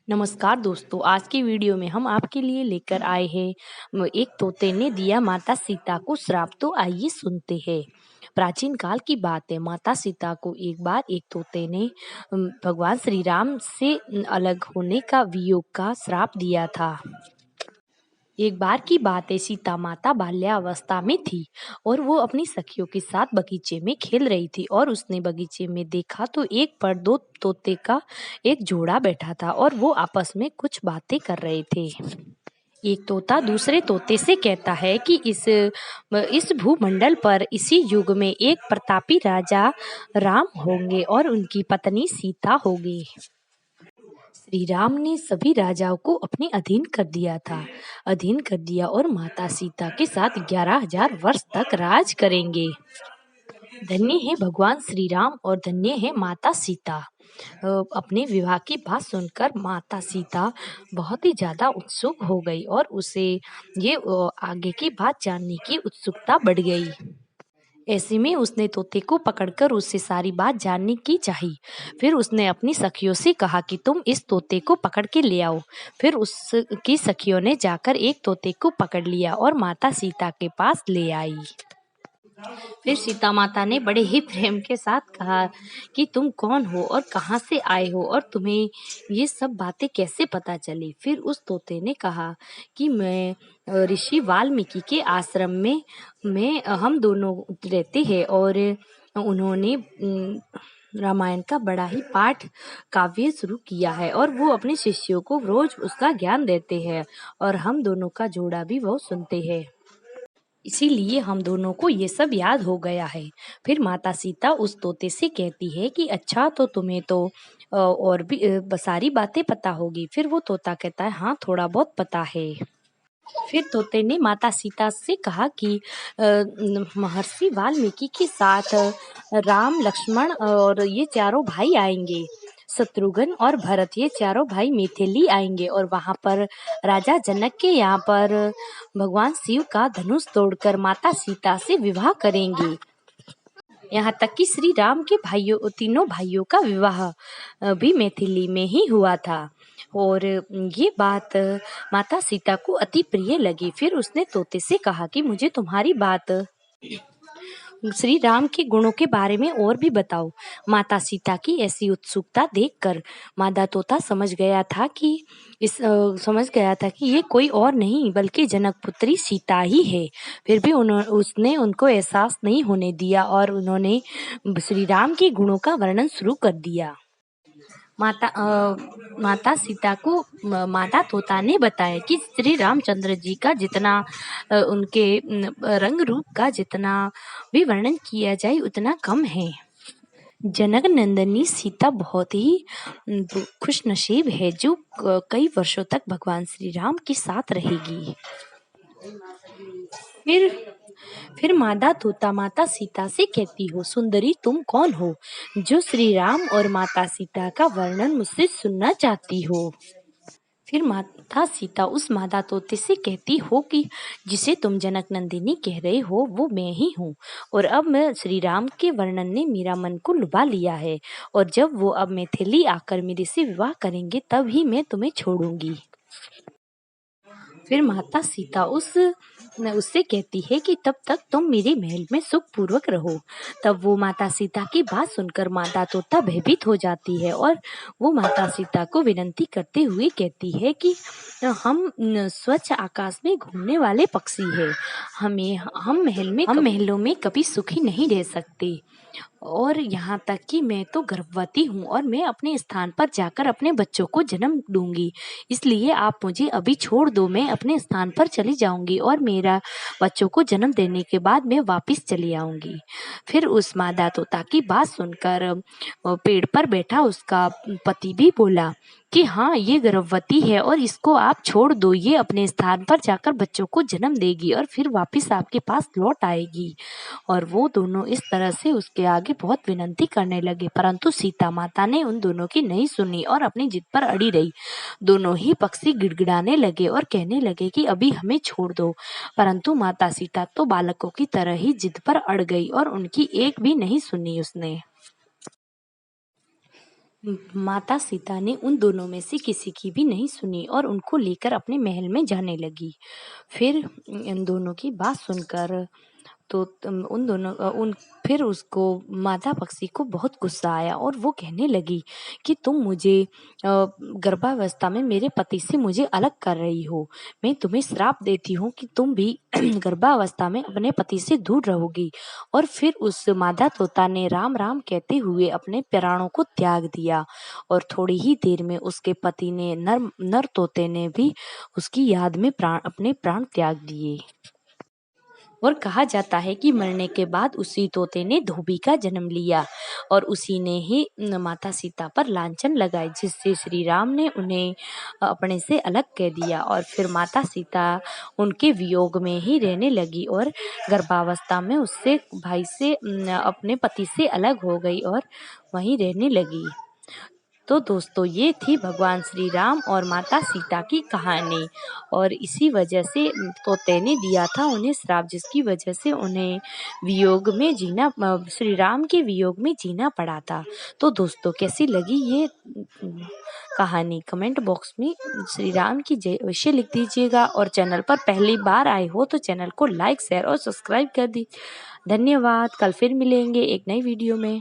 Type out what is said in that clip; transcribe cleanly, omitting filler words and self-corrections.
नमस्कार दोस्तों, आज की वीडियो में हम आपके लिए लेकर आए हैं एक तोते ने दिया माता सीता को श्राप। तो आइए सुनते हैं। प्राचीन काल की बात है। माता सीता को एक बार एक तोते ने भगवान श्री राम से अलग होने का वियोग का श्राप दिया था। एक बार की बात है, सीता माता बाल्यावस्था में थी और वो अपनी सखियों के साथ बगीचे में खेल रही थी और उसने बगीचे में देखा तो एक पर दो तोते का एक जोड़ा बैठा था और वो आपस में कुछ बातें कर रहे थे। एक तोता दूसरे तोते से कहता है कि इस भूमंडल पर इसी युग में एक प्रतापी राजा राम होंगे और उनकी पत्नी सीता होगी। श्री राम ने सभी राजाओं को अपने अधीन कर दिया और माता सीता के साथ 11,000 वर्ष तक राज करेंगे। धन्य है भगवान श्री राम और धन्य है माता सीता। अपने विवाह की बात सुनकर माता सीता बहुत ही ज्यादा उत्सुक हो गई और उसे ये आगे की बात जानने की उत्सुकता बढ़ गई। ऐसे में उसने तोते को पकड़कर उससे सारी बात जानने की चाही। फिर उसने अपनी सखियों से कहा कि तुम इस तोते को पकड़ के ले आओ। फिर उसकी सखियों ने जाकर एक तोते को पकड़ लिया और माता सीता के पास ले आई। फिर सीता माता ने बड़े ही प्रेम के साथ कहा कि तुम कौन हो और कहाँ से आए हो और तुम्हें ये सब बातें कैसे पता चली। फिर उस तोते ने कहा कि मैं ऋषि वाल्मीकि के आश्रम में हम दोनों रहते हैं और उन्होंने रामायण का बड़ा ही पाठ काव्य शुरू किया है और वो अपने शिष्यों को रोज उसका ज्ञान देते हैं और हम दोनों का जोड़ा भी वो सुनते हैं। इसीलिए हम दोनों को ये सब याद हो गया है। फिर माता सीता उस तोते से कहती है कि अच्छा, तो तुम्हें तो और भी सारी बातें पता होगी। फिर वो तोता कहता है हाँ, थोड़ा बहुत पता है। फिर तोते ने माता सीता से कहा कि महर्षि वाल्मीकि के साथ राम, लक्ष्मण और ये चारों भाई आएंगे। शत्रुघ्न और भरत ये चारों भाई मैथिली आएंगे और वहां पर राजा जनक के यहाँ पर भगवान शिव का धनुष तोड़कर माता सीता से विवाह करेंगे। यहाँ तक कि श्री राम के तीनों भाइयों का विवाह भी मैथिली में ही हुआ था और ये बात माता सीता को अति प्रिय लगी। फिर उसने तोते से कहा कि मुझे तुम्हारी बात श्री राम के गुणों के बारे में और भी बताओ। माता सीता की ऐसी उत्सुकता देखकर मादा तोता समझ गया था कि ये कोई और नहीं बल्कि जनक पुत्री सीता ही है। फिर भी उसने उनको एहसास नहीं होने दिया और उन्होंने श्री राम के गुणों का वर्णन शुरू कर दिया। माता सीता को माता तोता ने बताया कि श्री रामचंद्र जी का जितना उनके रंग रूप का जितना भी वर्णन किया जाए उतना कम है। जनक नंदनी सीता बहुत ही खुश नसीब है जो कई वर्षों तक भगवान श्री राम के साथ रहेगी। फिर मादा तोता माता सीता से कहती हो, सुंदरी तुम कौन हो जो श्री राम और माता सीता का वर्णन मुझसे सुनना चाहती हो। फिर माता सीता उस मादा तोते से कहती हो कि जिसे तुम जनक नंदिनी कह रहे हो वो मैं ही हूँ और अब मैं श्री राम के वर्णन ने मेरा मन को लुभा लिया है और जब वो अब मैथिली आकर मेरे से विवाह करेंगे तब ही मैं तुम्हें छोड़ूंगी। फिर माता सीता उससे कहती है कि तब तक तुम मेरे महल में सुख पूर्वक रहो। तब वो माता सीता की बात सुनकर माता तोता भयभीत हो जाती है और वो माता सीता को विनती करते हुए कहती है कि हम स्वच्छ आकाश में घूमने वाले पक्षी हैं। हम महलों में कभी सुखी नहीं रह सकते और यहाँ तक कि मैं तो गर्भवती हूँ और मैं अपने स्थान पर जाकर अपने बच्चों को जन्म दूंगी। इसलिए आप मुझे अभी छोड़ दो, मैं अपने स्थान पर चली जाऊंगी और मेरा बच्चों को जन्म देने के बाद मैं वापस चली आऊंगी। फिर उस मादा तोता की बात सुनकर पेड़ पर बैठा उसका पति भी बोला कि हाँ, ये गर्भवती है और इसको आप छोड़ दो, ये अपने स्थान पर जाकर बच्चों को जन्म देगी और फिर वापस आपके पास लौट आएगी। और वो दोनों इस तरह से उसके आगे बहुत विनती करने लगे, परंतु सीता माता ने उन दोनों की नहीं सुनी और अपनी जिद पर अड़ी रही। दोनों ही पक्षी गिड़गिड़ाने लगे और कहने लगे कि अभी हमें छोड़ दो, परंतु माता सीता तो बालकों की तरह ही जिद पर अड़ गई और उनकी एक भी नहीं सुनी उसने। माता सीता ने उन दोनों में से किसी की भी नहीं सुनी और उनको लेकर अपने महल में जाने लगी। फिर इन दोनों की बात सुनकर तो उन दोनों उन फिर उसको माता पक्षी को बहुत गुस्सा आया और वो कहने लगी कि तुम मुझे गर्भावस्था में मेरे पति से मुझे अलग कर रही हो। मैं तुम्हें श्राप देती हूँ कि तुम भी गर्भावस्था में अपने पति से दूर रहोगी। और फिर उस मादा तोता ने राम राम कहते हुए अपने प्राणों को त्याग दिया और थोड़ी ही देर में उसके पति ने नर तोते ने भी उसकी याद में अपने प्राण त्याग दिए। और कहा जाता है कि मरने के बाद उसी तोते ने धोबी का जन्म लिया और उसी ने ही माता सीता पर लांछन लगाई, जिससे श्री राम ने उन्हें अपने से अलग कह दिया। और फिर माता सीता उनके वियोग में ही रहने लगी और गर्भावस्था में उससे भाई से अपने पति से अलग हो गई और वहीं रहने लगी। तो दोस्तों, ये थी भगवान श्री राम और माता सीता की कहानी। और इसी वजह से तोते ने दिया था उन्हें श्राप, जिसकी वजह से उन्हें वियोग में श्री राम के वियोग में जीना पड़ा था। तो दोस्तों, कैसी लगी ये कहानी? कमेंट बॉक्स में श्री राम की जय अवश्य लिख दीजिएगा और चैनल पर पहली बार आए हो तो चैनल को लाइक, शेयर और सब्सक्राइब कर दी। धन्यवाद। कल फिर मिलेंगे एक नई वीडियो में।